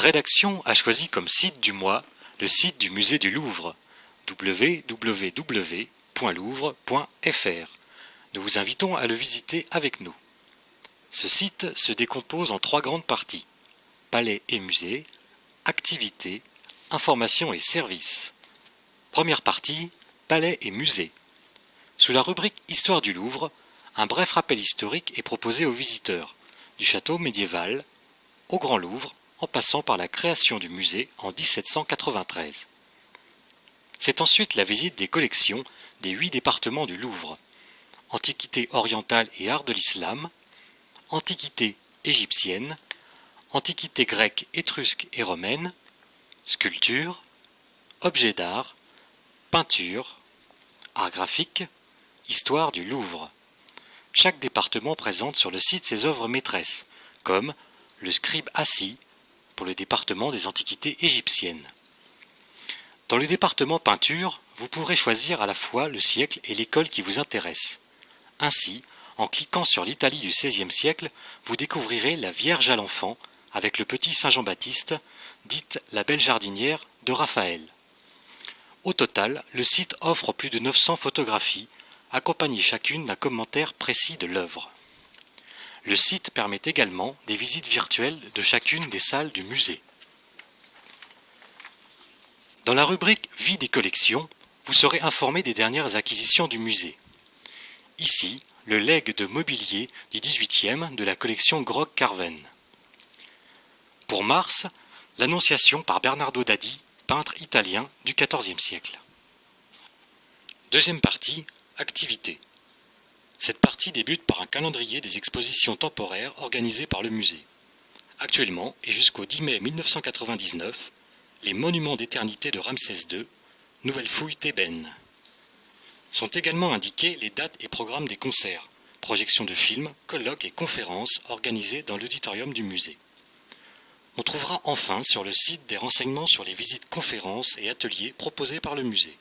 rédaction a choisi comme site du mois le site du musée du Louvre, www.louvre.fr. Nous vous invitons à le visiter avec nous. Ce site se décompose en 3 grandes parties: palais et musée, activités, informations et services. Première partie, palais et musée. Sous la rubrique Histoire du Louvre, un bref rappel historique est proposé aux visiteurs, du château médiéval au Grand Louvre, en passant par la création du musée en 1793. C'est ensuite la visite des collections des 8 départements du Louvre: Antiquité orientale et art de l'islam, Antiquité égyptienne, Antiquité grecque, étrusque et romaine, sculpture, objets d'art, peinture, art graphique, histoire du Louvre. Chaque département présente sur le site ses œuvres maîtresses, comme le scribe assis pour le département des antiquités égyptiennes. Dans le département peinture, vous pourrez choisir à la fois le siècle et l'école qui vous intéresse. Ainsi, en cliquant sur l'Italie du XVIe siècle, vous découvrirez la Vierge à l'Enfant avec le petit Saint Jean-Baptiste, dite la Belle Jardinière de Raphaël. Au total, le site offre plus de 900 photographies, accompagnées chacune d'un commentaire précis de l'œuvre. Le site permet également des visites virtuelles de chacune des salles du musée. Dans la rubrique Vie des collections, vous serez informé des dernières acquisitions du musée. Ici, le legs de mobilier du XVIIIe de la collection Grock-Carven. Pour mars, l'Annonciation par Bernardo Daddi, peintre italien du XIVe siècle. Deuxième partie, activités. Cette partie débute par un calendrier des expositions temporaires organisées par le musée. Actuellement, et jusqu'au 10 mai 1999, les monuments d'éternité de Ramsès II, nouvelle fouille thébaine. Sont également indiquées les dates et programmes des concerts, projections de films, colloques et conférences organisées dans l'auditorium du musée. On trouvera enfin sur le site des renseignements sur les visites conférences et ateliers proposés par le musée.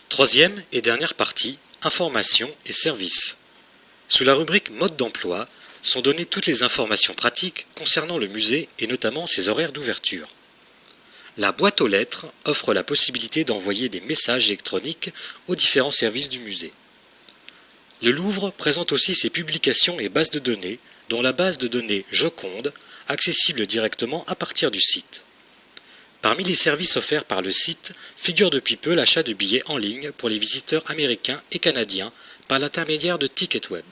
Troisième et dernière partie, informations et services. Sous la rubrique mode d'emploi sont données toutes les informations pratiques concernant le musée et notamment ses horaires d'ouverture. La boîte aux lettres offre la possibilité d'envoyer des messages électroniques aux différents services du musée. Le Louvre présente aussi ses publications et bases de données, dont la base de données Joconde, accessible directement à partir du site. Parmi les services offerts par le site figure depuis peu l'achat de billets en ligne pour les visiteurs américains et canadiens par l'intermédiaire de Ticketweb.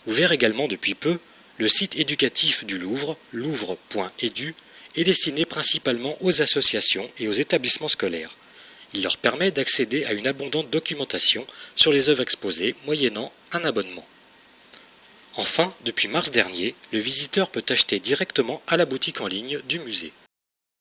Ouvert également depuis peu, le site éducatif du Louvre, louvre.edu, est destiné principalement aux associations et aux établissements scolaires. Il leur permet d'accéder à une abondante documentation sur les œuvres exposées moyennant un abonnement. Enfin, depuis mars dernier, le visiteur peut acheter directement à la boutique en ligne du musée.